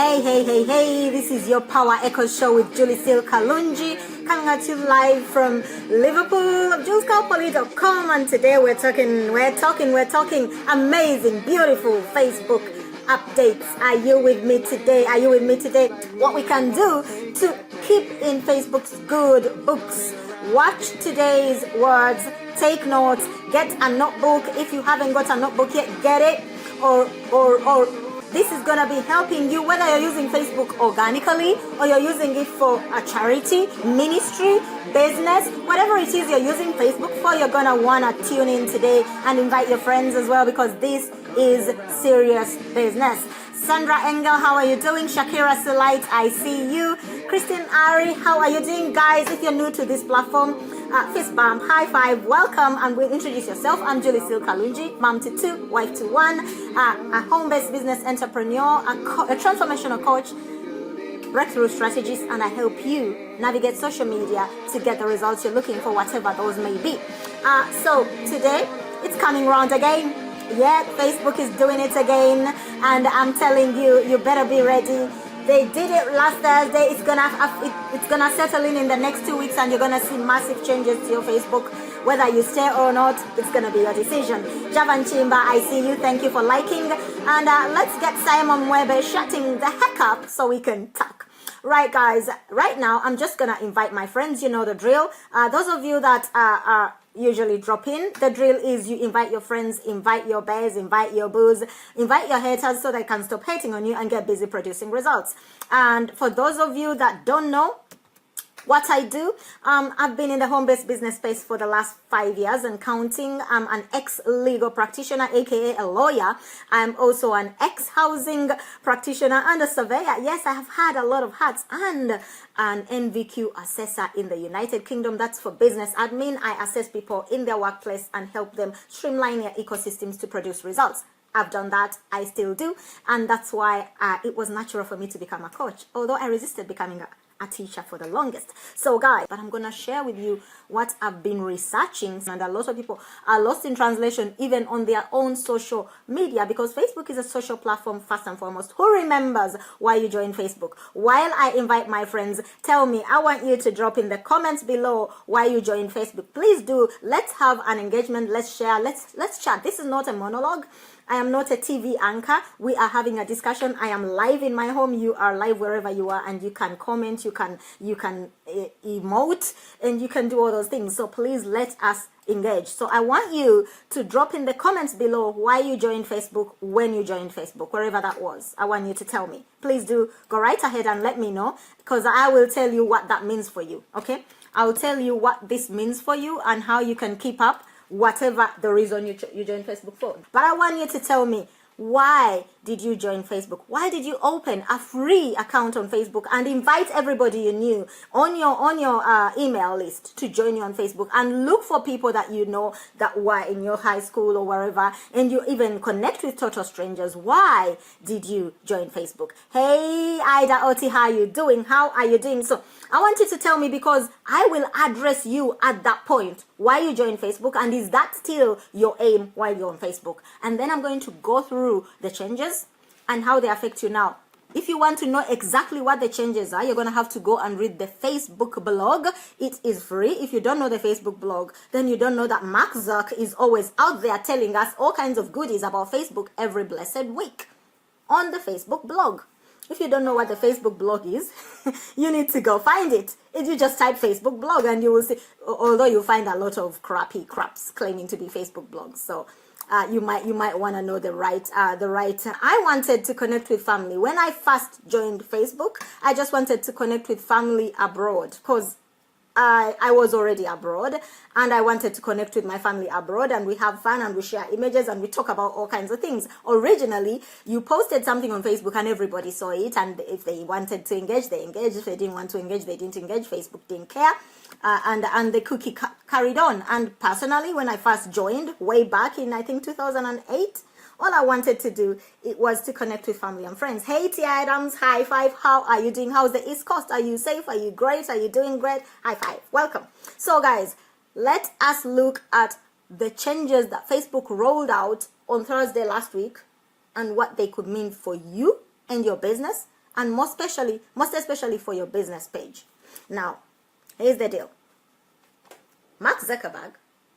Hey, this is your Power Echo Show with Kalungi, coming at you live from Liverpool, julescalpoly.com, and today we're talking amazing, beautiful Facebook updates. Are you with me today? What we can do to keep in Facebook's good books. Watch today's words, take notes, get a notebook. If you haven't got a notebook yet, get it, or this is going to be helping you whether you're using Facebook organically or you're using it for a charity, ministry, business, whatever it is you're using Facebook for. You're going to want to tune in today and invite your friends as well, because this is serious business. Sandra Engel, how are you doing? Shakira Selite, I see you. Christine Ari, how are you doing? Guys, if you're new to this platform, fist bump, high five, welcome, and we'll introduce yourself. I'm Kalungi, mom to two, wife to one, a home-based business entrepreneur, a transformational coach, breakthrough strategist, and I help you navigate social media to get the results you're looking for, whatever those may be. So today, it's coming round again. Yeah, Facebook is doing it again, and I'm telling you, you better be ready. They did it last Thursday. It's gonna settle in the next 2 weeks, and you're gonna see massive changes to your Facebook. Whether you stay or not, it's gonna be your decision. Javan Chimba, I see you. Thank you for liking. And let's get Simon Weber shutting the heck up so we can talk. Right, guys. Right now, I'm just gonna invite my friends. You know the drill. Those of you that are usually drop in, the drill is you invite your friends, invite your bears, invite your boos, invite your haters so they can stop hating on you and get busy producing results. And for those of you that don't know what I do, I've been in the home-based business space for the last 5 years and counting. I'm an ex-legal practitioner, aka a lawyer. I'm also an ex-housing practitioner and a surveyor. Yes, I have had a lot of hats, and an NVQ assessor in the United Kingdom. That's for business admin. I assess people in their workplace and help them streamline their ecosystems to produce results. I've done that, I still do, and that's why it was natural for me to become a coach, although I resisted becoming a teacher for the longest. So guys, but I'm gonna share with you what I've been researching, and a lot of people are lost in translation even on their own social media, because Facebook is a social platform first and foremost. Who remembers why you joined Facebook? While I invite my friends, tell me, I want you to drop in the comments below why you joined Facebook. Please do. Let's have an engagement. Let's share. Let's chat. This is not a monologue. I am not a TV anchor. We are having a discussion. I am live in my home. You are live wherever you are, and you can comment, you can emote, and you can do all those things. So please let us engage. So I want you to drop in the comments below why you joined Facebook, when you joined Facebook, wherever that was. I want you to tell me. Please do go right ahead and let me know, because I will tell you what that means for you. Okay? I'll tell you what this means for you and how you can keep up whatever the reason you joined Facebook for. But I want you to tell me, why did you join Facebook? Why did you open a free account on Facebook and invite everybody you knew on your email list to join you on Facebook, and look for people that you know that were in your high school or wherever, and you even connect with total strangers? Why did you join Facebook? Hey, Ida Oti, how are you doing? How are you doing? So I want you to tell me, because I will address you at that point. Why you joined Facebook, and is that still your aim while you're on Facebook? And then I'm going to go through the changes and how they affect you now. If you want to know exactly what the changes are, you're going to have to go and read the Facebook blog. It is free. If you don't know the Facebook blog, then you don't know that Mark Zuck is always out there telling us all kinds of goodies about Facebook every blessed week on the Facebook blog. If you don't know what the Facebook blog is, you need to go find it. If you just type Facebook blog, and you will see, although you'll find a lot of craps claiming to be Facebook blogs. So you might want to know the right. I wanted to connect with family. When I first joined Facebook, I just wanted to connect with family abroad, because I was already abroad, and I wanted to connect with my family abroad, and we have fun, and we share images, and we talk about all kinds of things. Originally, you posted something on Facebook and everybody saw it, and if they wanted to engage, they engaged. If they didn't want to engage, they didn't engage. Facebook didn't care, and the cookie carried on. And personally, when I first joined, way back in, I think, 2008, all I wanted to do, it was to connect with family and friends. Hey, T. Adams, high five. How are you doing? How's the East Coast? Are you safe? Are you great? Are you doing great? High five. Welcome. So, guys, let us look at the changes that Facebook rolled out on Thursday last week and what they could mean for you and your business, and most especially for your business page. Now, here's the deal. Mark Zuckerberg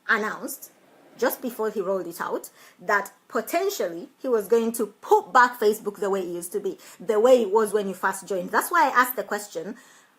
announced just before he rolled it out that potentially he was going to put back Facebook the way it used to be, the way it was when you first joined. That's why I asked the question,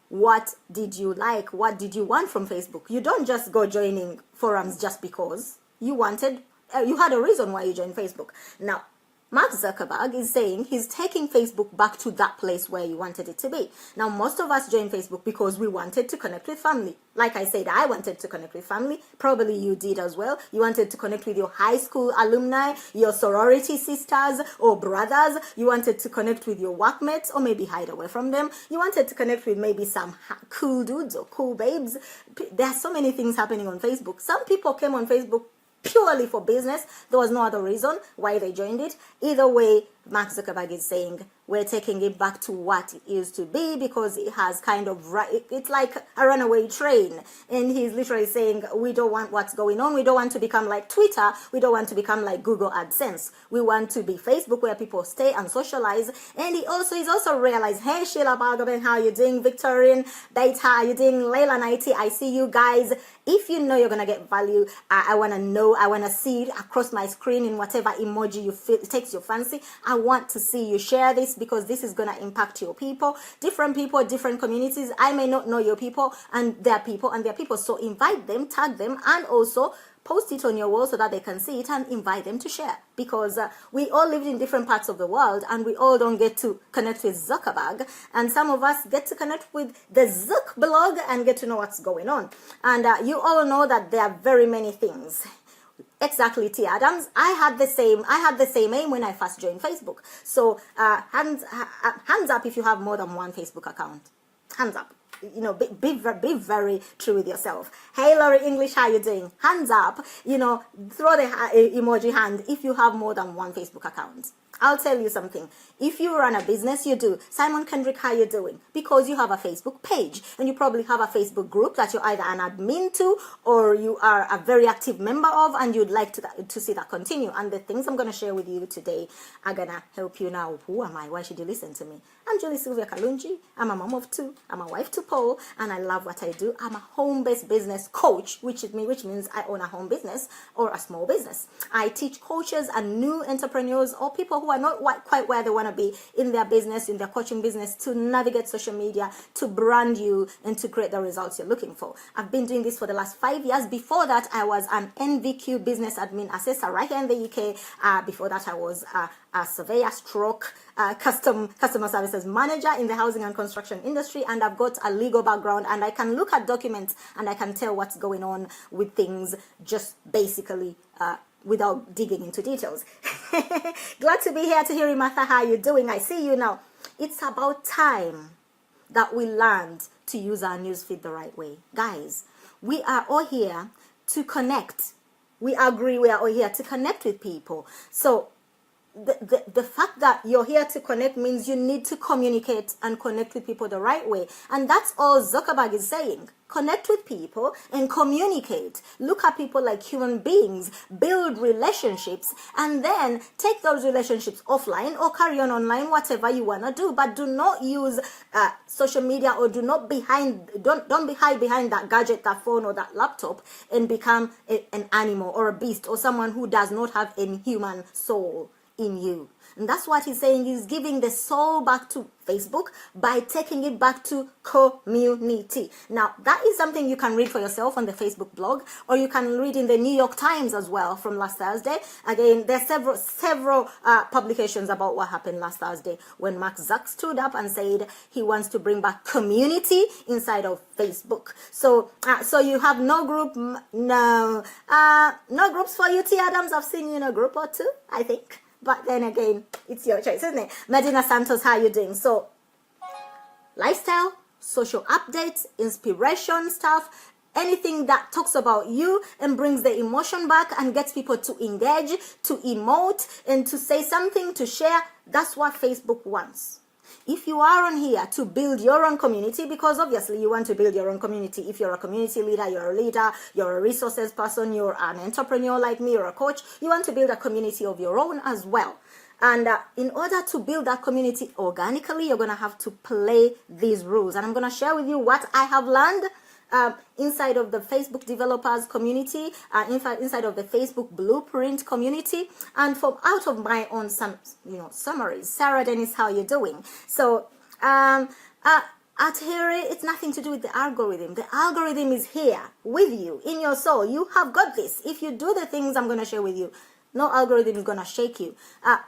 what did you like? What did you want from Facebook? You don't just go joining forums just because you had a reason why you joined Facebook. Now, Mark Zuckerberg is saying he's taking Facebook back to that place where you wanted it to be. Now, most of us joined Facebook because we wanted to connect with family. Like I said, I wanted to connect with family. Probably you did as well. You wanted to connect with your high school alumni, your sorority sisters or brothers. You wanted to connect with your workmates or maybe hide away from them. You wanted to connect with maybe some cool dudes or cool babes. There are so many things happening on Facebook. Some people came on Facebook purely for business. There was no other reason why they joined it. Either way, Mark Zuckerberg is saying we're taking it back to what it used to be because it has kind of, it's like a runaway train. And he's literally saying we don't want what's going on. We don't want to become like Twitter. We don't want to become like Google AdSense. We want to be Facebook where people stay and socialize. And he's also realized, hey, Sheila Balgobin, how you doing? Victorian Beta, how you doing? Layla 90, I see you guys. If you know you're going to get value, I want to know, I want to see it across my screen in whatever emoji you feel takes your fancy. I want to see you share this because this is going to impact your people, different communities. I may not know your people and their people and their people. So invite them, tag them, and also post it on your wall so that they can see it and invite them to share, because we all live in different parts of the world and we all don't get to connect with Zuckerberg, and some of us get to connect with the Zuck blog and get to know what's going on. And you all know that there are very many things. Exactly, T. Adams. I had the same aim when I first joined Facebook. So hands up if you have more than one Facebook account. Hands up. You know, be very true with yourself. Hey, Laurie English, how you doing? Hands up. You know, throw the emoji hand if you have more than one Facebook account. I'll tell you something. If you run a business, you do. Simon Kendrick, how you doing? Because you have a Facebook page and you probably have a Facebook group that you're either an admin to or you are a very active member of, and you'd like to see that continue. And the things I'm going to share with you today are going to help you now. Who am I? Why should you listen to me? I'm Julie Sylvia Kalungi. I'm a mom of two. I'm a wife to Paul, and I love what I do. I'm a home-based business coach, which means I own a home business or a small business. I teach coaches and new entrepreneurs or people who are not quite where they want to be in their business, in their coaching business, to navigate social media, to brand you, and to create the results you're looking for. I've been doing this for the last 5 years. Before that, I was an NVQ business admin assessor right here in the UK. Before that, I was a surveyor stroke customer services manager in the housing and construction industry, and I've got a legal background, and I can look at documents and I can tell what's going on with things just basically without digging into details. Glad to be here to hear you, Martha. How you doing? I see you now. It's about time that we learned to use our newsfeed the right way. Guys, we are all here to connect. We agree we are all here to connect with people. So the fact that you're here to connect means you need to communicate and connect with people the right way. And that's all Zuckerberg is saying. Connect with people and communicate. Look at people like human beings, build relationships, and then take those relationships offline or carry on online, whatever you want to do. But do not use social media, or don't be hide behind that gadget, that phone or that laptop, and become an animal or a beast or someone who does not have any human soul in you. And that's what he's saying. He's giving the soul back to Facebook by taking it back to community. Now, that is something you can read for yourself on the Facebook blog, or you can read in the New York Times as well from last Thursday. Again, there's several publications about what happened last Thursday when Mark Zuck stood up and said he wants to bring back community inside of Facebook. So you have no group, no groups for you, T. Adams. I've seen you in a group or two, I think. But then again, it's your choice, isn't it? Medina Santos, how you doing? So, lifestyle, social updates, inspiration stuff, anything that talks about you and brings the emotion back and gets people to engage, to emote, and to say something, to share. That's what Facebook wants. If you are on here to build your own community, because obviously you want to build your own community. If you're a community leader, you're a leader, you're a resources person, you're an entrepreneur like me, you're a coach, you want to build a community of your own as well. And in order to build that community organically, you're going to have to play these rules. And I'm going to share with you what I have learned inside of the Facebook developers community, inside of the Facebook blueprint community, and from out of my own summaries. Sarah Dennis, how are you doing? So at here, it's nothing to do with the algorithm. The algorithm is here with you in your soul. You have got this. If you do the things I'm going to share with you, no algorithm is going to shake you.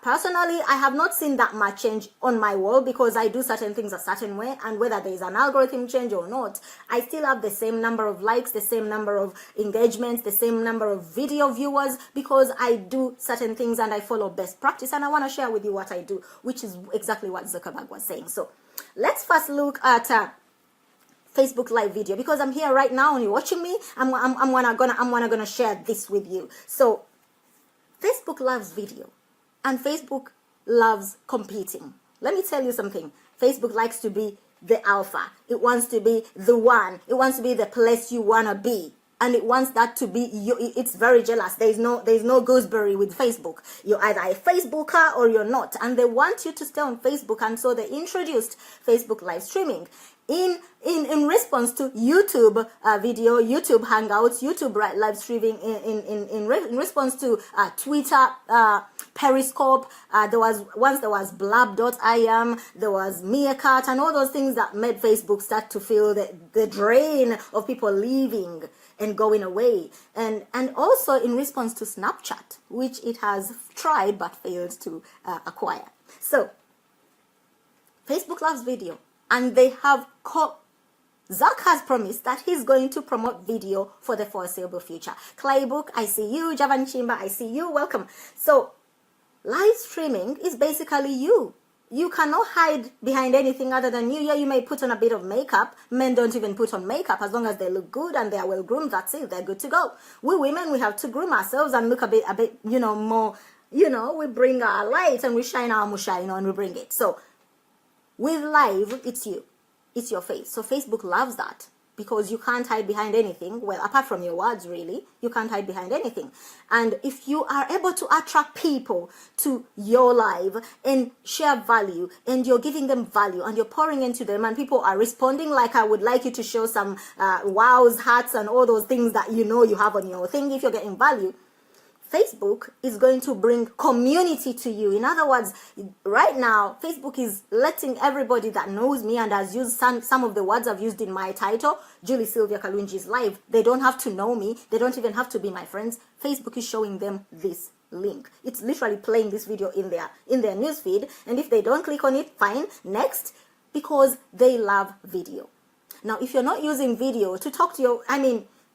Personally, I have not seen that much change on my wall because I do certain things a certain way, and whether there is an algorithm change or not, I still have the same number of likes, the same number of engagements, the same number of video viewers, because I do certain things and I follow best practice, and I want to share with you what I do, which is exactly what Zuckerberg was saying. So let's first look at Facebook live video, because I'm here right now and you're watching me. I'm gonna share this with you. So Facebook loves video, and Facebook loves competing. Let me tell you something. Facebook likes to be the alpha. It wants to be the one. It wants to be the place you want to be. And it wants that to be you. It's very jealous. There's no gooseberry with Facebook. You're either a Facebooker or you're not. And they want you to stay on Facebook. And so they introduced Facebook live streaming in response to YouTube video, YouTube Hangouts, YouTube live streaming, in response to Twitter, Periscope. There was blab.im, there was Meerkat, and all those things that made Facebook start to feel the drain of people leaving and going away, and also in response to Snapchat, which it has tried but failed to acquire. So Facebook loves video, and they have Zuck has promised that he's going to promote video for the foreseeable future. Claybook, I see you. Javan Chimba, I see you. Welcome. So live streaming is basically you. You cannot hide behind anything other than you. Yeah, you may put on a bit of makeup. Men don't even put on makeup. As long as they look good and they are well groomed, that's it. They're good to go. We women, we have to groom ourselves and look a bit, more, we bring our light and we shine our musha, and we bring it. So with live, it's you. It's your face. So Facebook loves that, because you can't hide behind anything. Well, apart from your words, really, you can't hide behind anything. And if you are able to attract people to your live and share value, and you're giving them value and you're pouring into them, and people are responding, like I would like you to show some wows, hearts, and all those things that you have on your thing, if you're getting value, Facebook is going to bring community to you. In other words, right now, Facebook is letting everybody that knows me and has used some of the words I've used in my title, Julie Sylvia Kalungi's Live, they don't have to know me. They don't even have to be my friends. Facebook is showing them this link. It's literally playing this video in their newsfeed. And if they don't click on it, fine, next, because they love video. Now, if you're not using video to talk to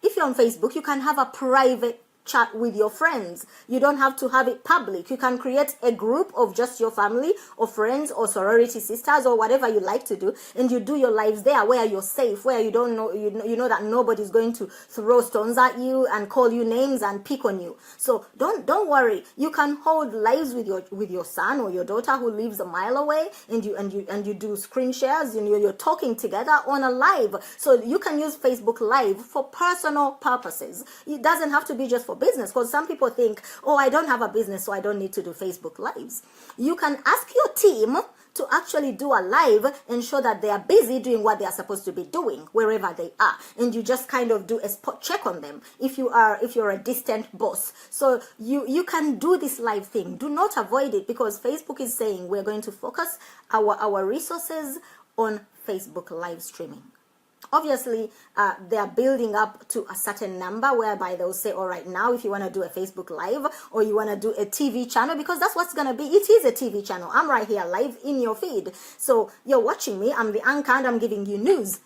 if you're on Facebook, you can have a private chat with your friends. You don't have to have it public. You can create a group of just your family or friends or sorority sisters or whatever you like to do, and you do your lives there where you're safe, where you don't know you know that nobody's going to throw stones at you and call you names and pick on you. So don't worry. You can hold lives with your son or your daughter who lives a mile away, and you do screen shares, and you're talking together on a live. So you can use Facebook Live for personal purposes. It doesn't have to be just for business, because some people think, oh, I don't have a business, so I don't need to do Facebook Lives. You can ask your team to actually do a live and show that they are busy doing what they are supposed to be doing wherever they are, and you just kind of do a spot check on them if you're a distant boss. So you can do this live thing. Do not avoid it, because Facebook is saying we're going to focus our resources on Facebook live streaming. Obviously, they are building up to a certain number whereby they'll say, all right, now if you want to do a Facebook Live or you want to do a TV channel, because that's what's going to be. It is a TV channel. I'm right here live in your feed. So you're watching me. I'm the anchor and I'm giving you news.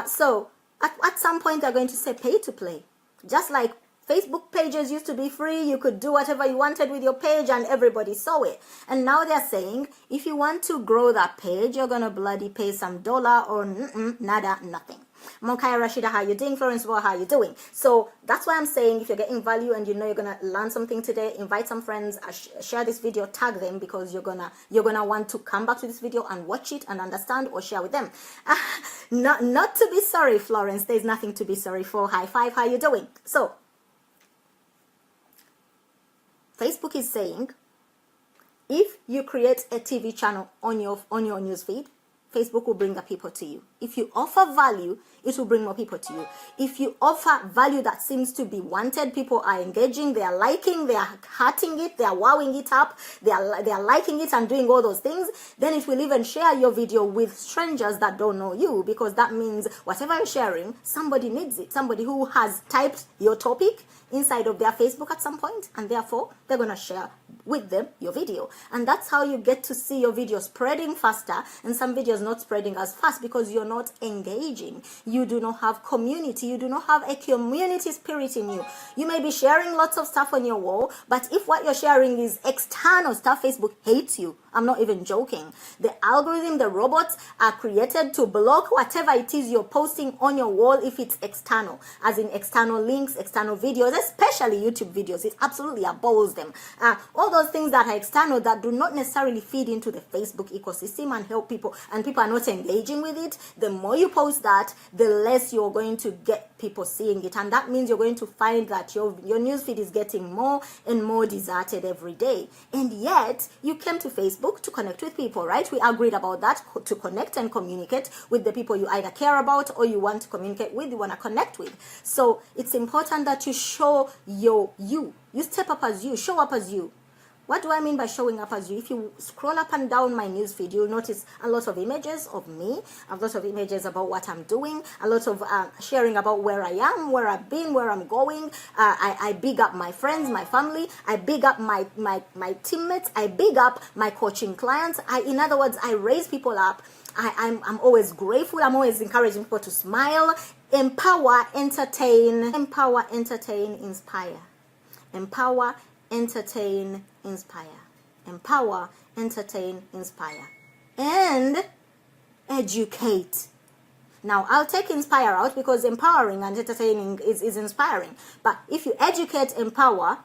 So at some point, they're going to say pay to play. Just like Facebook pages used to be free. You could do whatever you wanted with your page and everybody saw it. And now they're saying, if you want to grow that page, you're going to bloody pay some dollar or nada, nothing. Monkaya Rashida, how you doing? Florence Boy, how you doing? So that's why I'm saying, if you're getting value and you know you're gonna learn something today, invite some friends, share this video, tag them, because you're gonna want to come back to this video and watch it and understand, or share with them. Not to be sorry, Florence. There's nothing to be sorry for. High five. How you doing? So Facebook is saying, If you create a TV channel on your newsfeed, Facebook will bring the people to you. If you offer value, it will bring more people to you. If you offer value that seems to be wanted, people are engaging, they are liking, they are hearting it, they are wowing it up, they are liking it and doing all those things, then it will even share your video with strangers that don't know you, because that means whatever you're sharing, somebody needs it. Somebody who has typed your topic inside of their Facebook at some point, and therefore they're going to share with them your video. And that's how you get to see your video spreading faster, and some videos not spreading as fast because you're not engaging. You do not have community. You do not have a community spirit in you. You may be sharing lots of stuff on your wall, but if what you're sharing is external stuff, Facebook hates you. I'm not even joking. The algorithm, the robots are created to block whatever it is you're posting on your wall if it's external, as in external links, external videos, especially YouTube videos. It absolutely abhors them. All those things that are external that do not necessarily feed into the Facebook ecosystem and help people, and people are not engaging with it, the more you post that, the less you're going to get people seeing it. And that means you're going to find that your newsfeed is getting more and more deserted every day. And yet, you came to Facebook to connect with people, right? We agreed about that, to connect and communicate with the people you either care about or you want to communicate with, you want to connect with. So it's important that you show you step up as you, show up as you. What do I mean by showing up as you? If you scroll up and down my newsfeed, you'll notice a lot of images of me, a lot of images about what I'm doing, a lot of sharing about where I am, where I've been, where I'm going. I big up my friends, my family. I big up my teammates. I big up my coaching clients. In other words, I raise people up. I'm always grateful. I'm always encouraging people to smile, empower, entertain, inspire. Empower, entertain, inspire. Empower, entertain, inspire. And educate. Now, I'll take inspire out because empowering and entertaining is inspiring. But if you educate, empower,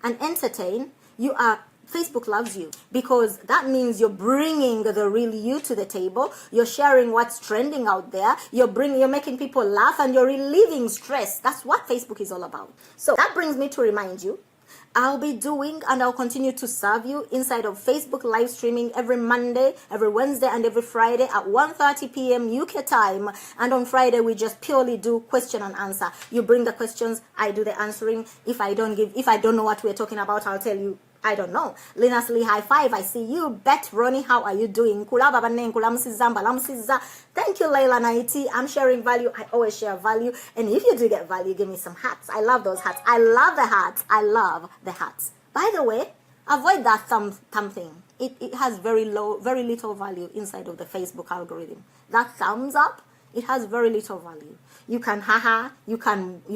and entertain, Facebook loves you, because that means you're bringing the real you to the table. You're sharing what's trending out there. You're making people laugh, and you're relieving stress. That's what Facebook is all about. So that brings me to remind you, I'll be doing and I'll continue to serve you inside of Facebook live streaming every Monday, every Wednesday, and every Friday at 1:30 p.m. UK time. And on Friday, we just purely do question and answer. You bring the questions, I do the answering. If I don't know what we're talking about, I'll tell you, I don't know. Linus Lee, high five. I see you. Bet Ronnie, how are you doing? Thank you, Layla Naiti. I'm sharing value. I always share value. And if you do get value, give me some hats. I love those hats. I love the hats. I love the hats. By the way, avoid that thumb thing. It has very little value inside of the Facebook algorithm. That thumbs up, it has very little value. You can you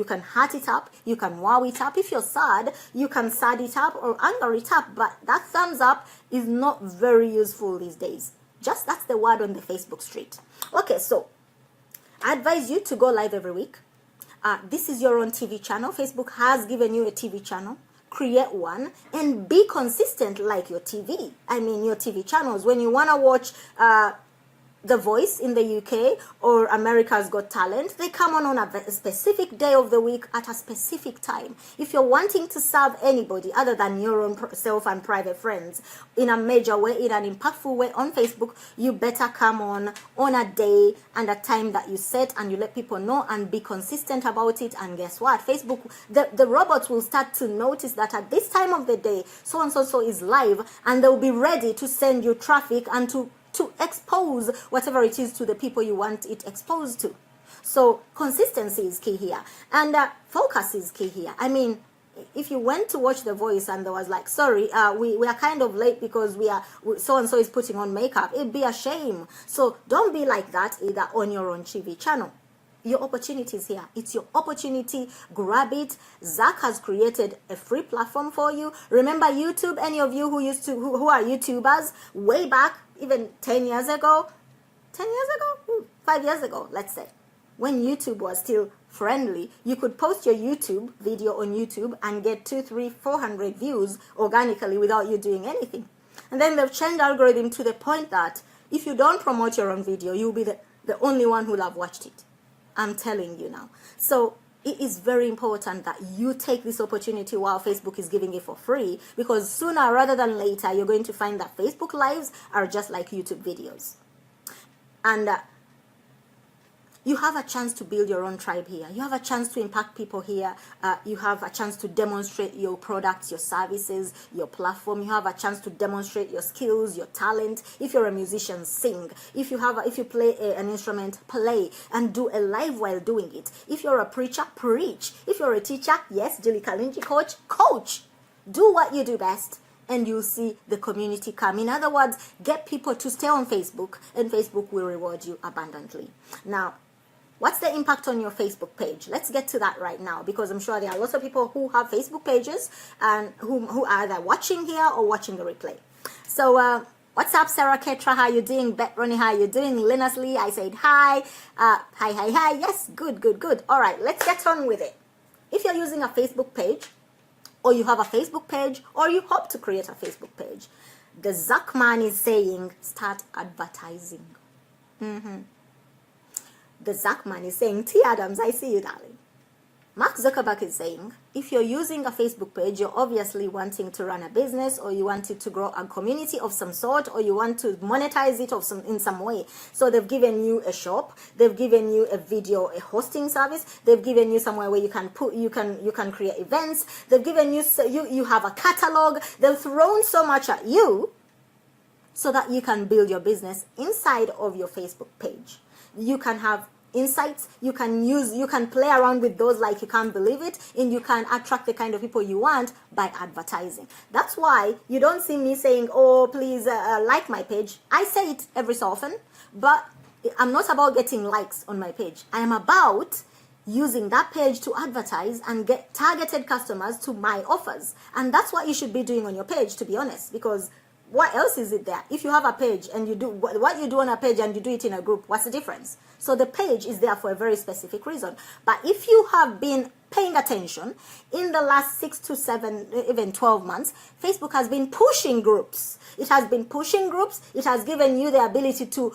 can heart it up, you can wow it up. If you're sad, you can sad it up or anger it up. But that thumbs up is not very useful these days. Just that's the word on the Facebook street. Okay, so I advise you to go live every week. This is your own TV channel. Facebook has given you a TV channel. Create one and be consistent like your TV. I mean, your TV channels. When you want to watch The Voice in the UK or America's Got Talent, they come on a specific day of the week at a specific time. If you're wanting to serve anybody other than your own self and private friends in a major way, in an impactful way on Facebook, you better come on a day and a time that you set, and you let people know and be consistent about it. And guess what? Facebook, the robots will start to notice that at this time of the day, so and so is live, and they'll be ready to send you traffic and to expose whatever it is to the people you want it exposed to. So consistency is key here, and focus is key here. I mean, if you went to watch The Voice and there was like, sorry, we are kind of late because so and so is putting on makeup, it'd be a shame. So don't be like that either on your own TV channel. Your opportunity is here. It's your opportunity. Grab it. Zach has created a free platform for you. Remember YouTube? Any of you who are YouTubers way back, even 10 years ago, 5 years ago, let's say, when YouTube was still friendly, you could post your YouTube video on YouTube and get 200, 300, 400 views organically without you doing anything. And then they've changed the algorithm to the point that if you don't promote your own video, you'll be the only one who'll have watched it. I'm telling you now. So it is very important that you take this opportunity while Facebook is giving it for free, because sooner rather than later, you're going to find that Facebook Lives are just like YouTube videos. And you have a chance to build your own tribe here. You have a chance to impact people here. You have a chance to demonstrate your products, your services, your platform. You have a chance to demonstrate your skills, your talent. If you're a musician, sing. If you play an instrument, play and do a live while doing it. If you're a preacher, preach. If you're a teacher, yes, Julie Kalungi, coach. Do what you do best, and you'll see the community come. In other words, get people to stay on Facebook, and Facebook will reward you abundantly. Now, what's the impact on your Facebook page? Let's get to that right now, because I'm sure there are lots of people who have Facebook pages and who are either watching here or watching the replay. So, what's up, Sarah Ketra? How you doing? Bet Ronnie, how you doing? Linus Lee, I said hi. Hi. Yes, good. All right, let's get on with it. If you're using a Facebook page, or you have a Facebook page, or you hope to create a Facebook page, the Zuckman is saying start advertising. The Zuckman is saying, T. Adams, I see you, darling. Mark Zuckerberg is saying, if you're using a Facebook page, you're obviously wanting to run a business, or you wanted to grow a community of some sort, or you want to monetize it in some way. So they've given you a shop, they've given you a hosting service, they've given you somewhere where you can create events, they've given you, you have a catalog, they've thrown so much at you so that you can build your business inside of your Facebook page. You can have insights, you can play around with those like you can't believe it, and you can attract the kind of people you want by advertising. That's why you don't see me saying, oh, please like my page. I say it every so often, but I'm not about getting likes on my page. I am about using that page to advertise and get targeted customers to my offers. And that's what you should be doing on your page, to be honest, because what else is it there? If you have a page and you do what you do on a page and you do it in a group, what's the difference? So the page is there for a very specific reason. But if you have been paying attention in the last 6 to 7, even 12 months, Facebook has been pushing groups. It has been pushing groups. It has given you the ability to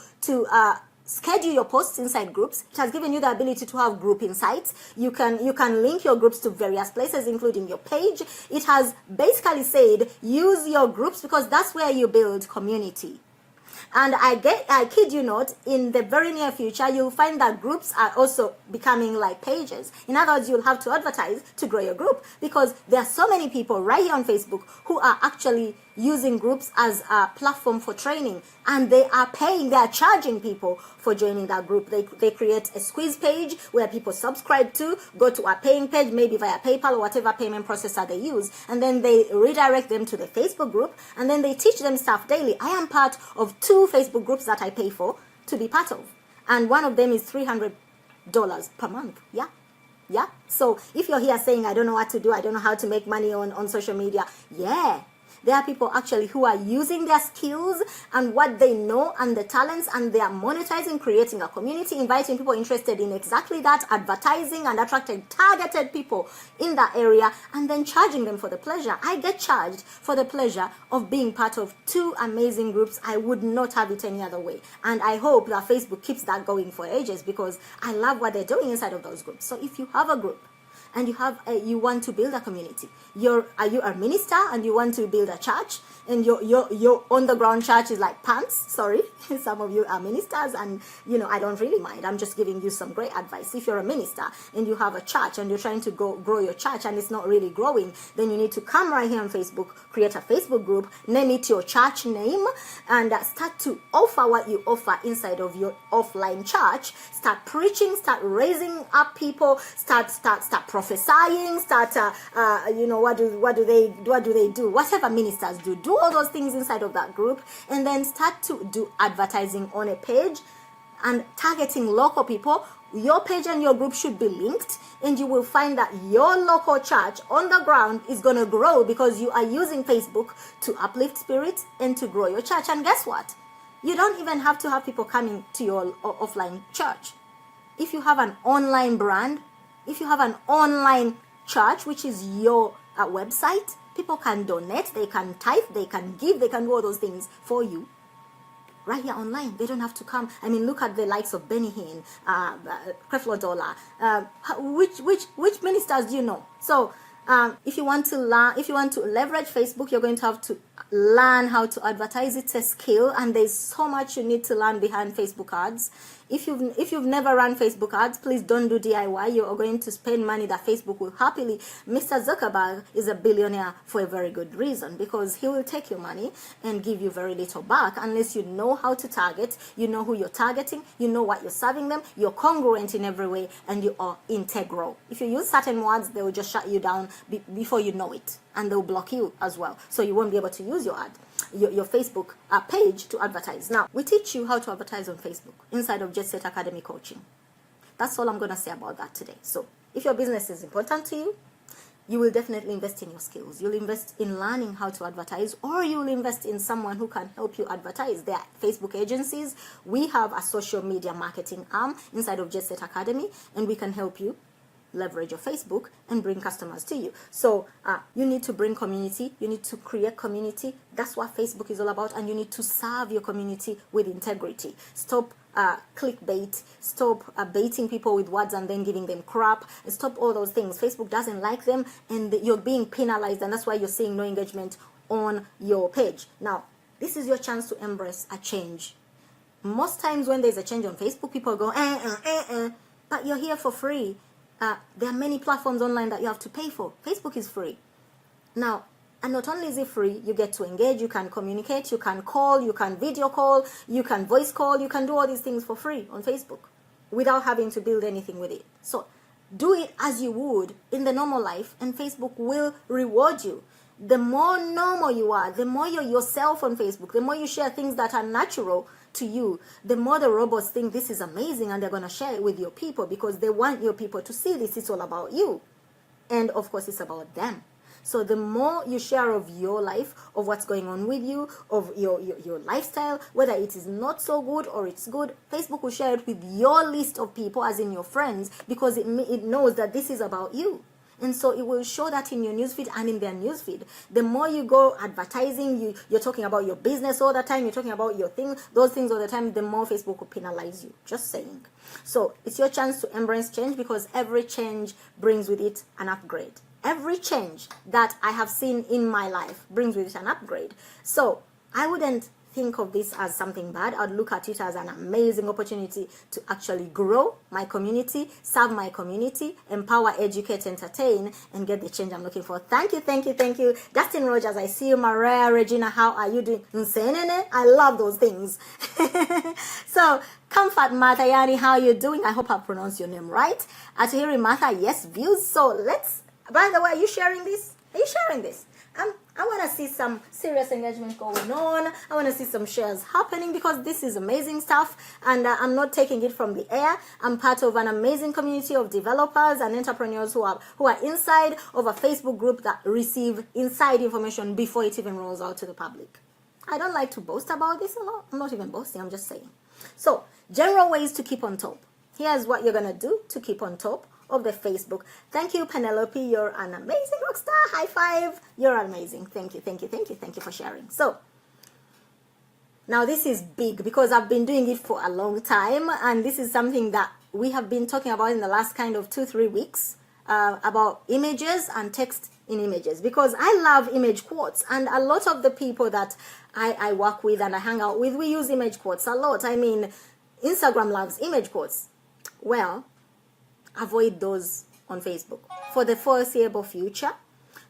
schedule your posts inside groups. It has given you the ability to have group insights. You can link your groups to various places, including your page. It has basically said, use your groups because that's where you build community. And I kid you not, in the very near future, you'll find that groups are also becoming like pages. In other words, you'll have to advertise to grow your group, because there are so many people right here on Facebook who are actually using groups as a platform for training, and they are charging people for joining that group. They create a squeeze page where people subscribe to, go to a paying page, maybe via PayPal or whatever payment processor they use, and then they redirect them to the Facebook group, and then they teach them stuff daily. I am part of 2 Facebook groups that I pay for to be part of, and one of them is $300 per month. Yeah. So if you're here saying, I don't know what to do, I don't know how to make money on social media, there are people actually who are using their skills and what they know and the talents, and they are monetizing, creating a community, inviting people interested in exactly that, advertising and attracting targeted people in that area, and then charging them for the pleasure. I get charged for the pleasure of being part of 2 amazing groups. I would not have it any other way. And I hope that Facebook keeps that going for ages, because I love what they're doing inside of those groups. So if you have a group, and you want to build a community, you are a minister and you want to build a church, and your on the ground church is like pants. Sorry, some of you are ministers, and I don't really mind. I'm just giving you some great advice. If you're a minister and you have a church and you're trying to grow your church and it's not really growing, then you need to come right here on Facebook, create a Facebook group, name it your church name, and start to offer what you offer inside of your offline church. Start preaching, start raising up people, start prophesying, start what do they do? Whatever ministers do all those things inside of that group, and then start to do advertising on a page and targeting local people. Your page and your group should be linked, and you will find that your local church on the ground is going to grow, because you are using Facebook to uplift spirits and to grow your church. And guess what? You don't even have to have people coming to your offline church. If you have an online brand, if you have an online church, which is your website, people can donate, they can tithe, they can give, they can do all those things for you. right here online. They don't have to come. I mean, look at the likes of Benny Hinn, Creflo Dollar. Which ministers do you know? So if you want to learn, if you want to leverage Facebook, you're going to have to learn how to advertise. It's a skill, and there's so much you need to learn behind Facebook ads. If you've never run Facebook ads, please don't do DIY. You are going to spend money that Facebook will happily. Mr. Zuckerberg is a billionaire for a very good reason, because he will take your money and give you very little back unless you know how to target, you know who you're targeting, you know what you're serving them, you're congruent in every way, and you are integral. If you use certain words, they will just shut you down before you know it, and they'll block you as well. So you won't be able to use your ad, your Facebook page to advertise. Now, we teach you how to advertise on Facebook inside of Jet Set Academy Coaching. That's all I'm going to say about that today. So if your business is important to you, you will definitely invest in your skills. You'll invest in learning how to advertise, or you'll invest in someone who can help you advertise. There are Facebook agencies. We have a social media marketing arm inside of Jet Set Academy, and we can help you leverage your Facebook and bring customers to you. So you need to bring community, you need to create community. That's what Facebook is all about, and you need to serve your community with integrity. Stop clickbait, stop baiting people with words and then giving them crap, and stop all those things. Facebook doesn't like them, and you're being penalized, and that's why you're seeing no engagement on your page. Now, this is your chance to embrace a change. Most times when there's a change on Facebook, people go, but you're here for free. There are many platforms online that you have to pay for. Facebook is free. Now, and not only is it free, you get to engage, you can communicate, you can call, you can video call, you can voice call, you can do all these things for free on Facebook without having to build anything with it. So do it as you would in the normal life, and Facebook will reward you. The more normal you are, the more you're yourself on Facebook, the more you share things that are natural to you, the more the robots think this is amazing, and they're going to share it with your people because they want your people to see this. It's all about you. And of course, it's about them. So the more you share of your life, of what's going on with you, of your lifestyle, whether it is not so good or it's good, Facebook will share it with your list of people, as in your friends, because it knows that this is about you. And so it will show that in your newsfeed and in their newsfeed. The more you go advertising, you're talking about your business all the time, you're talking about your thing, those things all the time, the more Facebook will penalize you. Just saying. So it's your chance to embrace change, because every change brings with it an upgrade. Every change that I have seen in my life brings with it an upgrade. So I wouldn't think of this as something bad. I'd look at it as an amazing opportunity to actually grow my community, serve my community, empower, educate, entertain, and get the change I'm looking for. Thank you, thank you, thank you. Justin Rogers, I see you. Maria, Regina, how are you doing? Nsenene, I love those things. So, Comfort Martha Yani, how are you doing? I hope I pronounced your name right. Atuhiri Martha, yes, views. So let's, by the way, are you sharing this? Are you sharing this? I want to see some serious engagement going on. I want to see some shares happening, because this is amazing stuff, and I'm not taking it from the air. I'm part of an amazing community of developers and entrepreneurs who are inside of a Facebook group that receive inside information before it even rolls out to the public. I don't like to boast about this a lot. I'm not even boasting, I'm just saying. So, general ways to keep on top. Here's what you're going to do to keep on top of the Facebook. Thank you, Penelope. You're an amazing rock star. High five. You're amazing. Thank you, thank you, thank you, thank you for sharing. So, now this is big, because I've been doing it for a long time, and this is something that we have been talking about in the last kind of 2-3 weeks, about images and text in images, because I love image quotes, and a lot of the people that I work with and I hang out with, we use image quotes a lot. I mean, Instagram loves image quotes. Well, avoid those on Facebook. For the foreseeable future,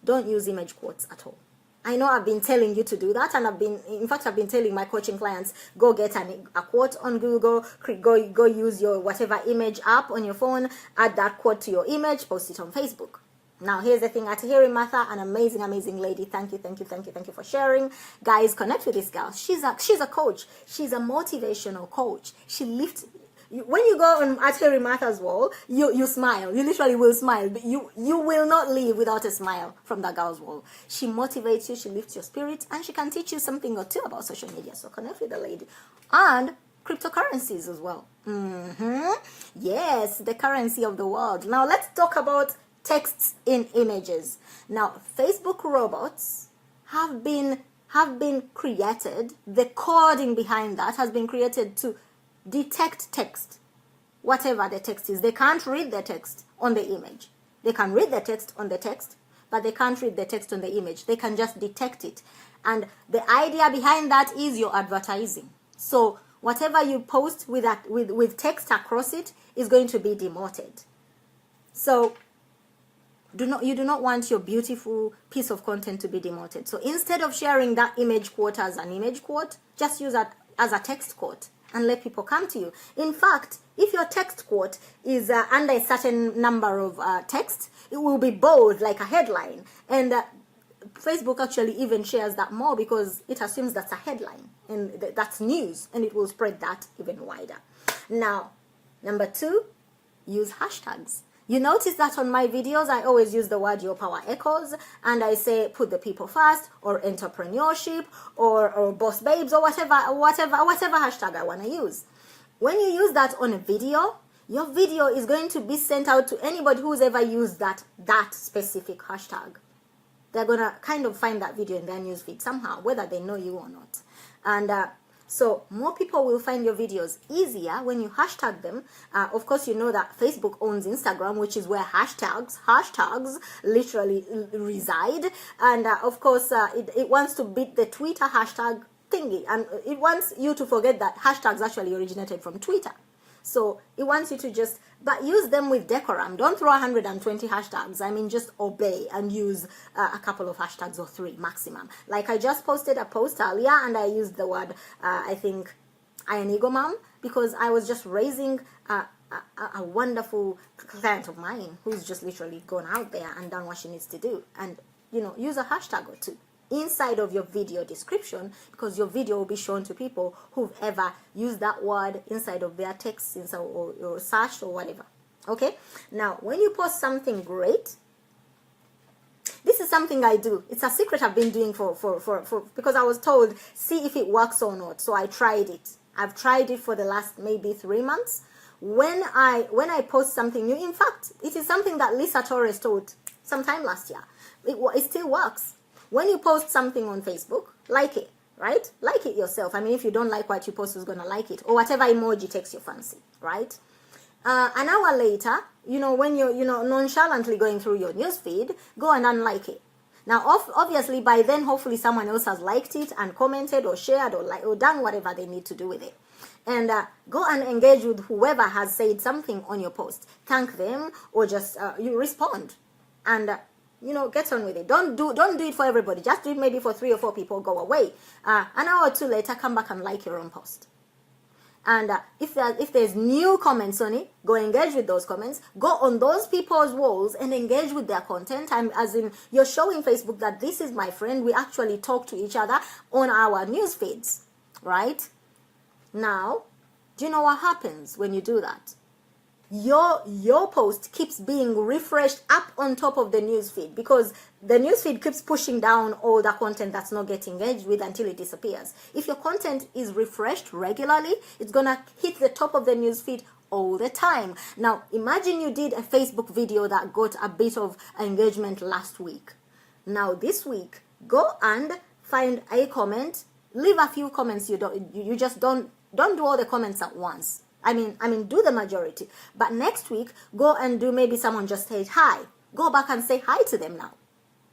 don't use image quotes at all. I know I've been telling you to do that, and I've been telling my coaching clients, go get a quote on Google, go use your whatever image app on your phone, add that quote to your image, post it on Facebook. Now, here's the thing. Atihiri Martha, an amazing, amazing lady. Thank you, thank you, thank you, thank you for sharing. Guys, connect with this girl. She's a coach. She's a motivational coach. She lifts. When you go on Atihiri Martha's wall, you smile. You literally will smile. But you will not leave without a smile from that girl's wall. She motivates you. She lifts your spirit, and she can teach you something or two about social media. So connect with the lady. And cryptocurrencies as well. Yes, the currency of the world. Now let's talk about texts in images. Now, Facebook robots have been have been created, the coding behind that has been created to detect text, whatever the text is. They can't read the text on the image. They can read the text on the text, but they can't read the text on the image. They can just detect it. And the idea behind that is your advertising. So whatever you post with text across it is going to be demoted. So you do not want your beautiful piece of content to be demoted. So instead of sharing that image quote as an image quote, just use that as a text quote and let people come to you. In fact, if your text quote is under a certain number of text, it will be bold like a headline. And Facebook actually even shares that more because it assumes that's a headline and that's news, and it will spread that even wider. Now, number 2, use hashtags. You notice that on my videos, I always use the word Your Power Echoes, and I say put the people first, or entrepreneurship, or boss babes, or whatever hashtag I want to use. When you use that on a video, your video is going to be sent out to anybody who's ever used that specific hashtag. They're going to kind of find that video in their newsfeed somehow, whether they know you or not. And so more people will find your videos easier when you hashtag them. Of course, you know that Facebook owns Instagram, which is where hashtags literally reside. And of course, it wants to beat the Twitter hashtag thingy. And it wants you to forget that hashtags actually originated from Twitter. So it wants you to but use them with decorum. Don't throw 120 hashtags. I mean, just obey and use a couple of hashtags or 3 maximum. Like I just posted a post earlier and I used the word, I think, Iron Eagle Mom, because I was just raising a wonderful client of mine who's just literally gone out there and done what she needs to do. And, use a hashtag or 2 inside of your video description, because your video will be shown to people who've ever used that word inside of their text or search or whatever. Okay? Now, when you post something great, this is something I do. It's a secret I've been doing for because I was told, see if it works or not. So I tried it. I've tried it for the last maybe 3 months. When I post something new, in fact, it is something that Lisa Torres taught sometime last year. It still works. When you post something on Facebook, like it, right? Like it yourself. I mean, if you don't like what you post, who's going to like it? Or whatever emoji takes your fancy, right? An hour later, when you're, nonchalantly going through your newsfeed, go and unlike it. Now, obviously, by then, hopefully someone else has liked it and commented or shared or done whatever they need to do with it. And go and engage with whoever has said something on your post. Thank them, or just you respond. And get on with it. Don't do it for everybody. Just do it maybe for 3 or 4 people. Go away. An hour or 2 later, come back and like your own post. And if there's new comments on it, go engage with those comments. Go on those people's walls and engage with their content. As in, you're showing Facebook that this is my friend. We actually talk to each other on our news feeds, right? Now, do you know what happens when you do that? Your post keeps being refreshed up on top of the newsfeed, because the newsfeed keeps pushing down all the content that's not getting engaged with until it disappears. If your content is refreshed regularly, it's gonna hit the top of the newsfeed all the time. Now, imagine you did a Facebook video that got a bit of engagement last week. Now, this week, go and find a comment, leave a few comments. You just don't do all the comments at once. I mean, do the majority. But next week, go and do maybe someone just said hi. Go back and say hi to them now.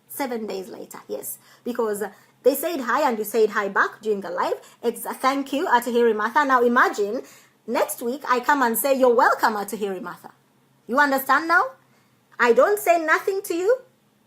7 days later, yes. Because they said hi and you said hi back during the live. It's a thank you, Atuhiri Martha. Now imagine, next week, I come and say, you're welcome, Atuhiri Martha. You understand now? I don't say nothing to you.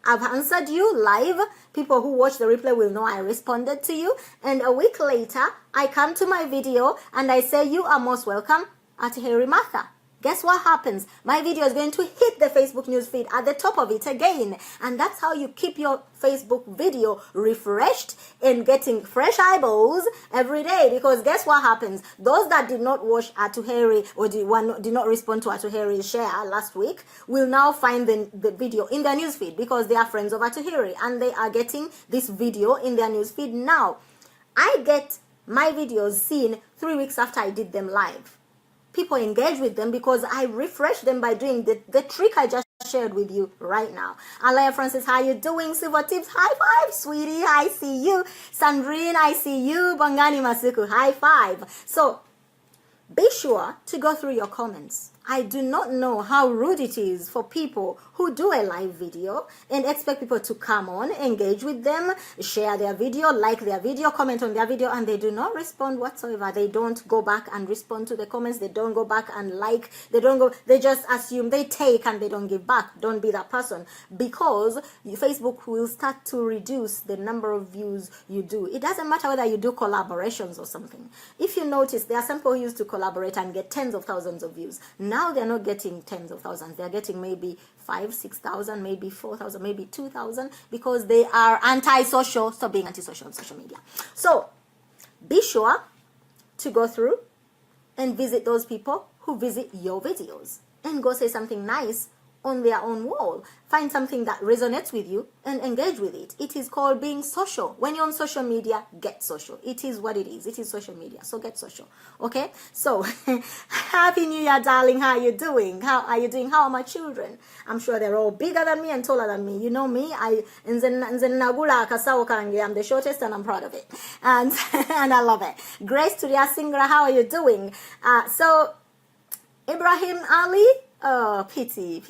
I've answered you live. People who watch the replay will know I responded to you. And a week later, I come to my video and I say, you are most welcome, Atuhiri Martha. Guess what happens? My video is going to hit the Facebook newsfeed at the top of it again. And that's how you keep your Facebook video refreshed and getting fresh eyeballs every day. Because guess what happens? Those that did not watch Atuhiri or did not respond to Atuhiri's share last week will now find the video in their newsfeed because they are friends of Atuhiri and they are getting this video in their newsfeed now. I get my videos seen 3 weeks after I did them live. People engage with them because I refresh them by doing the trick I just shared with you right now. Alaya Francis, how you doing? Silver Tips, high five. Sweetie, I see you. Sandrine, I see you. Bangani Masuku, high five. So be sure to go through your comments. I do not know how rude it is for people who do a live video and expect people to come on, engage with them, share their video, like their video, comment on their video, and they do not respond whatsoever. They don't go back and respond to the comments. They don't go back and like. They just assume, they take and they don't give back. Don't be that person, because Facebook will start to reduce the number of views you do. It doesn't matter whether you do collaborations or something. If you notice, there are some people who used to collaborate and get tens of thousands of views. Now they're not getting tens of thousands. They're getting maybe 5,000, 6,000, maybe 4,000, maybe 2,000, because they are anti-social. Stop being anti-social on social media. So be sure to go through and visit those people who visit your videos and go say something nice on their own wall. Find something that resonates with you and engage with it. It is called being social. When you're on social media, get social. It is what it is. It is social media. So get social. Okay? So, Happy New Year, darling. How are you doing? How are you doing? How are my children? I'm sure they're all bigger than me and taller than me. You know me. I'm the shortest and I'm proud of it. And I love it. Grace to the Singra, how are you doing? So, Ibrahim Ali, oh, pity.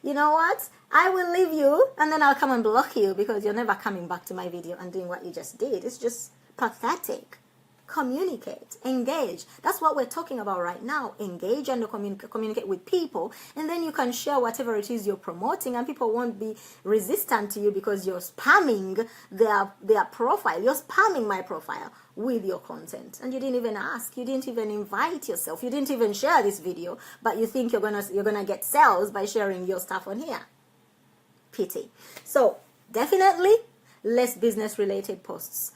You know what? I will leave you and then I'll come and block you, because you're never coming back to my video and doing what you just did. It's just pathetic. Communicate, engage. That's what we're talking about right now. Engage and communicate with people, and then you can share whatever it is you're promoting, and people won't be resistant to you because you're spamming their profile. You're spamming my profile with your content, and you didn't even ask. You didn't even invite yourself. You didn't even share this video, but you think you're gonna get sales by sharing your stuff on here. Pity. So definitely less business related posts.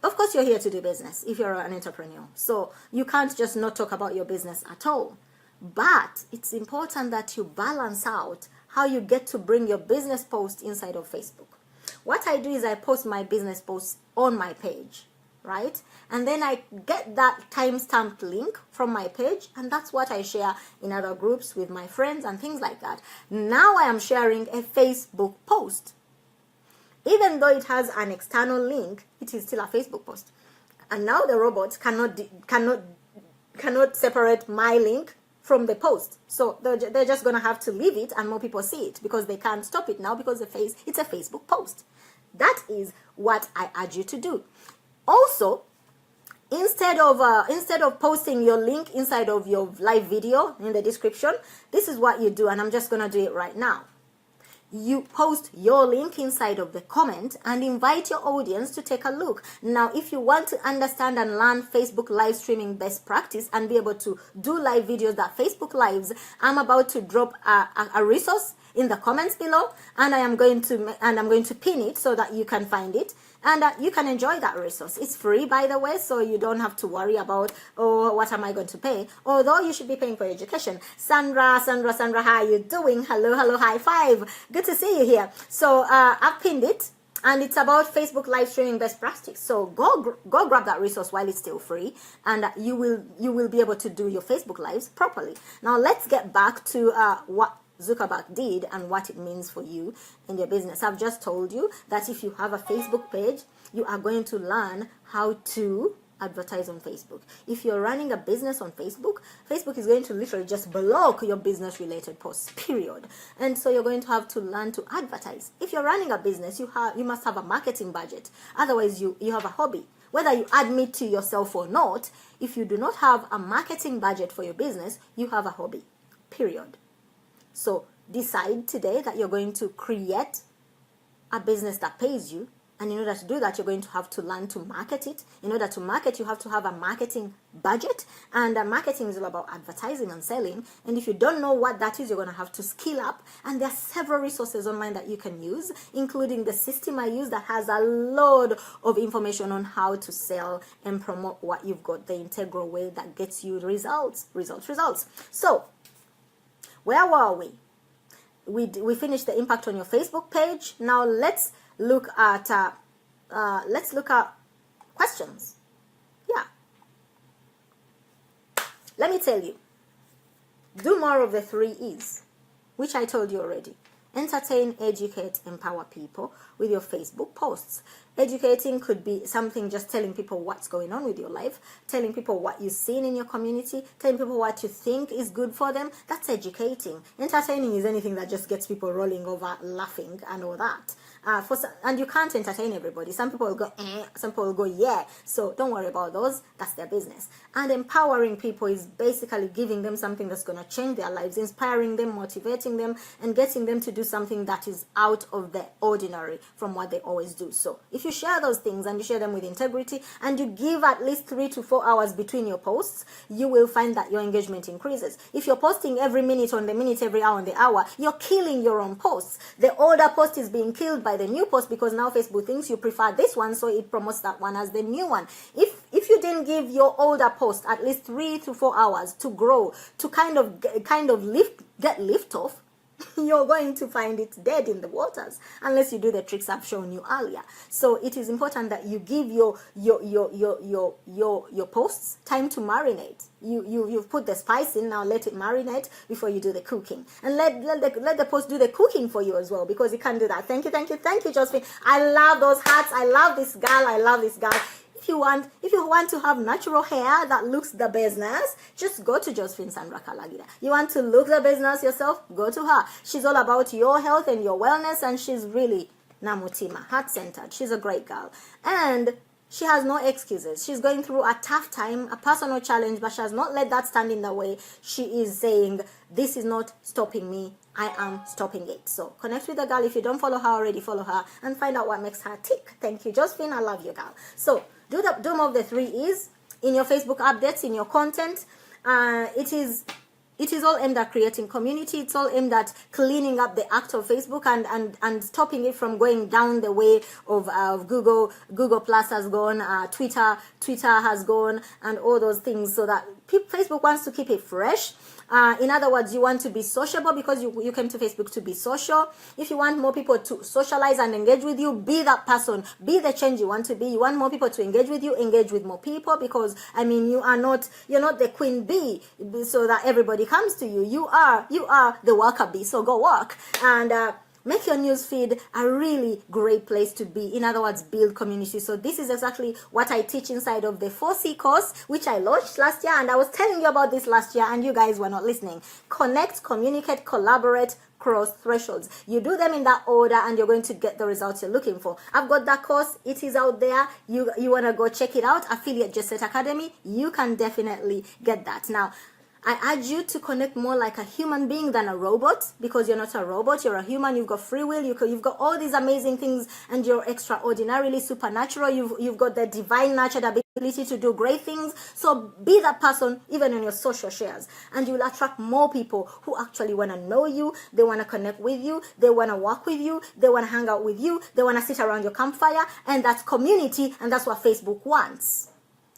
Of course, you're here to do business if you're an entrepreneur. So you can't just not talk about your business at all. But it's important that you balance out how you get to bring your business post inside of Facebook. What I do is I post my business posts on my page, right? And then I get that time-stamped link from my page, and that's what I share in other groups with my friends and things like that. Now I am sharing a Facebook post. Even though it has an external link, it is still a Facebook post. And now the robots cannot separate my link from the post. So they're just going to have to leave it and more people see it, because they can't stop it now because it's a Facebook post. That is what I urge you to do. Also, instead of posting your link inside of your live video in the description, this is what you do, and I'm just going to do it right now. You post your link inside of the comment and invite your audience to take a look. Now, if you want to understand and learn Facebook live streaming best practice and be able to do live videos that Facebook lives, I'm about to drop a resource in the comments below, and I'm going to pin it so that you can find it. And you can enjoy that resource. It's free, by the way, so you don't have to worry about, oh, what am I going to pay? Although you should be paying for education. Sandra, how are you doing? Hello, high five. Good to see you here. So I've pinned it, and it's about Facebook live streaming best practice. So go grab that resource while it's still free, and you will be able to do your Facebook lives properly. Now let's get back to what Zuckerberg did and what it means for you in your business. I've just told you that if you have a Facebook page, you are going to learn how to advertise on Facebook. If you're running a business on Facebook, Facebook is going to literally just block your business related posts, period. And so you're going to have to learn to advertise. If you're running a business, you must have a marketing budget. Otherwise, you have a hobby. Whether you admit to yourself or not, if you do not have a marketing budget for your business, you have a hobby, period. So decide today that you're going to create a business that pays you. And in order to do that, you're going to have to learn to market it. In order to market, you have to have a marketing budget. And marketing is all about advertising and selling. And if you don't know what that is, you're going to have to skill up. And there are several resources online that you can use, including the system I use that has a load of information on how to sell and promote what you've got the integral way that gets you results. So, where were we? We finished the impact on your Facebook page. Now let's look at questions. Yeah. Let me tell you. Do more of the 3 E's. which I told you already. Entertain, educate, empower people with your Facebook posts. Educating could be something just telling people what's going on with your life, telling people what you've seen in your community, telling people what you think is good for them. That's educating. Entertaining is anything that just gets people rolling over, laughing, and all that. And you can't entertain everybody. Some people will go, some people will go, yeah. So don't worry about those. That's their business. And empowering people is basically giving them something that's going to change their lives, inspiring them, motivating them, and getting them to do something that is out of the ordinary from what they always do. So if you share those things and you share them with integrity and you give at least 3 to 4 hours between your posts, you will find that your engagement increases. If you're posting every minute on the minute, every hour on the hour, you're killing your own posts. The older post is being killed by the new post because now Facebook thinks you prefer this one, so it promotes that one as the new one. If you didn't give your older post at least 3 to 4 hours to grow, to kind of get lift off, you're going to find it dead in the waters unless you do the tricks I've shown you earlier. So it is important that you give your posts time to marinate. You've put the spice in, now let it marinate before you do the cooking, and let the post do the cooking for you as well, because you can do that. Thank you, Josephine. I love those hats. I love this girl. If you want to have natural hair that looks the business, just go to Josephine Sandra Kalagida. You want to look the business yourself, go to her. She's all about your health and your wellness, and she's really Namutima, heart-centered. She's a great girl. And she has no excuses. She's going through a tough time, a personal challenge, but she has not let that stand in the way. She is saying, this is not stopping me. I am stopping it. So connect with the girl. If you don't follow her already, follow her and find out what makes her tick. Thank you, Josephine. I love you, girl. So do more of the 3 E's in your Facebook updates, in your content. It is all aimed at creating community. It's all aimed at cleaning up the act of Facebook and stopping it from going down the way of Google. Google Plus has gone, Twitter has gone, and all those things, so that Facebook wants to keep it fresh. In other words, you want to be sociable because you came to Facebook to be social. If you want more people to socialize and engage with you, be that person. Be the change you want to be. You want more people to engage with you, engage with more people, because you're not the queen bee so that everybody comes to you. You are the worker bee. So go work and make your newsfeed a really great place to be. In other words, build community. So this is exactly what I teach inside of the 4C course, which I launched last year. And I was telling you about this last year and you guys were not listening. Connect, communicate, collaborate, cross thresholds. You do them in that order and you're going to get the results you're looking for. I've got that course. It is out there. You want to go check it out. Affiliate Jet Set Academy. You can definitely get that. Now, I urge you to connect more like a human being than a robot, because you're not a robot, you're a human, you've got free will, you've got all these amazing things, and you're extraordinarily supernatural, you've got the divine nurtured ability to do great things. So be that person even in your social shares, and you'll attract more people who actually want to know you, they want to connect with you, they want to work with you, they want to hang out with you, they want to sit around your campfire, and that's community, and that's what Facebook wants.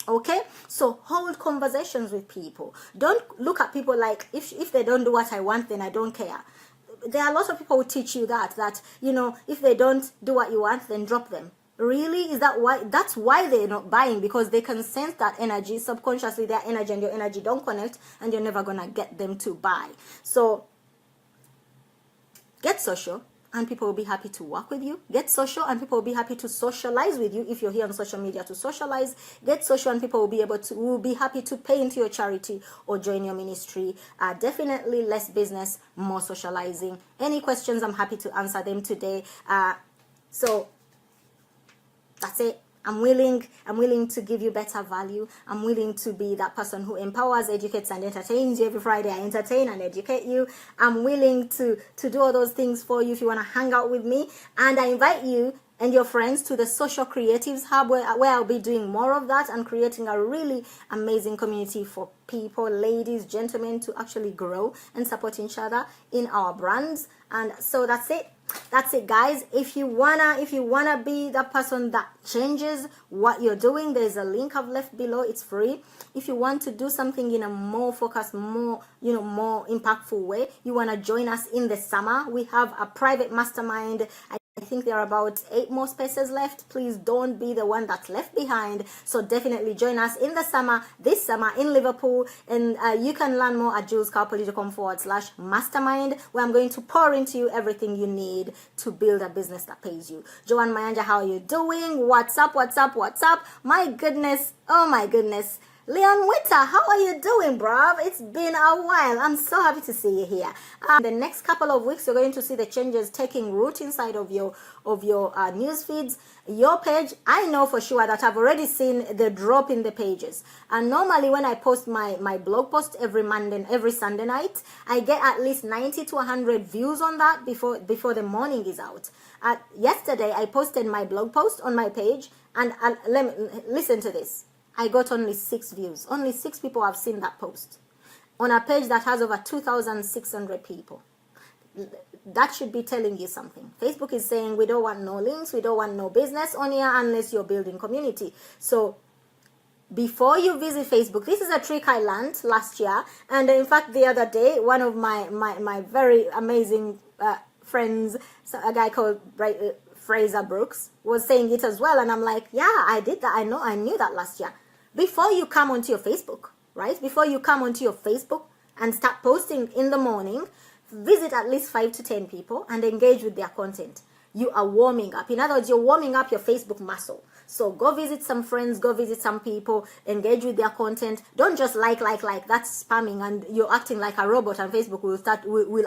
Okay, so hold conversations with people. Don't look at people like, if they don't do what I want, then I don't care. There are lots of people who teach you that if they don't do what you want, then drop them. Really? Is that why? That's why they're not buying, because they can sense that energy subconsciously. Their energy and your energy don't connect, and you're never gonna get them to buy. So get social, and people will be happy to work with you. Get social, and people will be happy to socialize with you if you're here on social media to socialize. Get social, and people will be happy to pay into your charity or join your ministry. Definitely less business, more socializing. Any questions, I'm happy to answer them today. So that's it. I'm willing to give you better value. I'm willing to be that person who empowers, educates, and entertains you. Every Friday I entertain and educate you. I'm willing to do all those things for you if you want to hang out with me. And I invite you and your friends to the Social Creatives Hub, where I'll be doing more of that and creating a really amazing community for people, ladies, gentlemen, to actually grow and support each other in our brands. And so that's it. That's it, guys. If you wanna be that person that changes what you're doing, there's a link I've left below. It's free. If you want to do something in a more focused, more impactful way, you wanna join us in the summer. We have a private mastermind. I I think there are about 8 more spaces left. Please don't be the one that's left behind. So definitely join us in the summer, this summer in Liverpool. And you can learn more at julescarpoliticom.com/mastermind, where I'm going to pour into you everything you need to build a business that pays you. Joanne Mayanja, how are you doing? What's up? What's up? What's up? My goodness. Oh my goodness. Leon Witter, how are you doing, bruv? It's been a while. I'm so happy to see you here. The next couple of weeks, you're going to see the changes taking root inside of your news feeds. Your page, I know for sure that I've already seen the drop in the pages. And normally when I post my blog post every Monday and every Sunday night, I get at least 90 to 100 views on that before the morning is out. Yesterday, I posted my blog post on my page, and listen to this. I got only 6 views. Only 6 people have seen that post on a page that has over 2,600 people. That should be telling you something. Facebook is saying we don't want no links, we don't want no business on here unless you're building community. So before you visit Facebook, this is a trick I learned last year. And in fact, the other day, one of my very amazing friends, a guy called Fraser Brooks, was saying it as well. And I'm like, yeah, I did that. I knew that last year. Before you come onto your Facebook, right? Before you come onto your Facebook and start posting in the morning, visit at least 5 to 10 people and engage with their content. You are warming up. In other words, you're warming up your Facebook muscle. So go visit some friends, go visit some people, engage with their content. Don't just like. That's spamming and you're acting like a robot, and Facebook will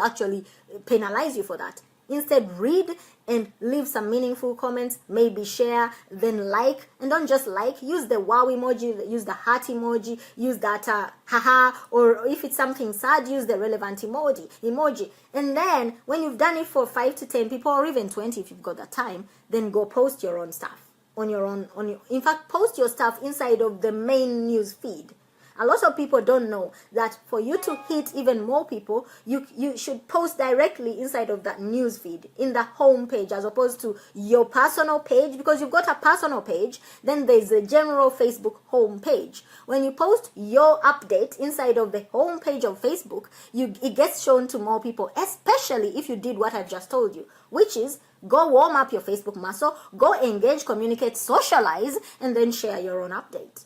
actually penalize you for that. Instead, read and leave some meaningful comments, maybe share, then like. And don't just like, use the wow emoji, use the heart emoji, use that haha, or if it's something sad, use the relevant emoji. And then when you've done it for 5 to 10 people, or even 20 if you've got the time, then go post your own stuff in fact, post your stuff inside of the main news feed. A lot of people don't know that for you to hit even more people, you should post directly inside of that news feed in the home page, as opposed to your personal page. Because you've got a personal page, then there's a general Facebook home page. When you post your update inside of the home page of Facebook, it gets shown to more people, especially if you did what I've just told you, which is go warm up your Facebook muscle, go engage, communicate, socialize, and then share your own update.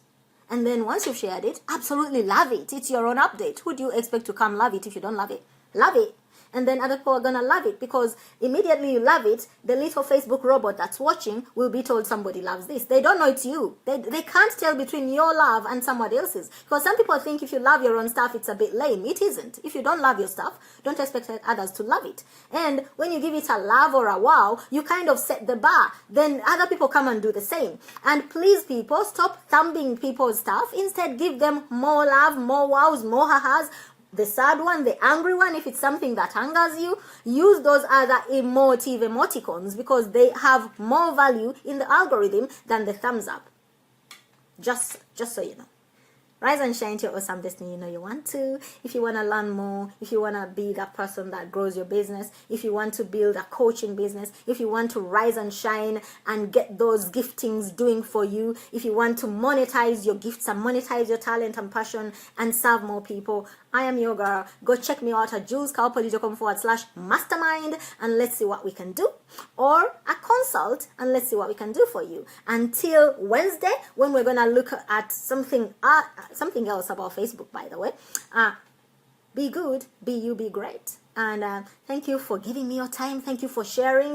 And then once you've shared it, absolutely love it. It's your own update. Who do you expect to come love it if you don't love it? Love it. And then other people are going to love it, because immediately you love it, the little Facebook robot that's watching will be told somebody loves this. They don't know it's you. They can't tell between your love and somebody else's. Because some people think if you love your own stuff, it's a bit lame. It isn't. If you don't love your stuff, don't expect others to love it. And when you give it a love or a wow, you kind of set the bar. Then other people come and do the same. And please, people, stop thumbing people's stuff. Instead, give them more love, more wows, more ha-has. The sad one, the angry one, if it's something that angers you, use those other emoticons, because they have more value in the algorithm than the thumbs up. Just so you know. Rise and shine to your awesome destiny you know you want to. If you want to learn more, if you want to be that person that grows your business, if you want to build a coaching business, if you want to rise and shine and get those giftings doing for you, if you want to monetize your gifts and monetize your talent and passion and serve more people, I am your girl. Go check me out at julescarpoliticom.com/mastermind and let's see what we can do. Or a consult and let's see what we can do for you. Until Wednesday, when we're going to look at something else about Facebook, by the way. Be good, be you, be great. And thank you for giving me your time. Thank you for sharing.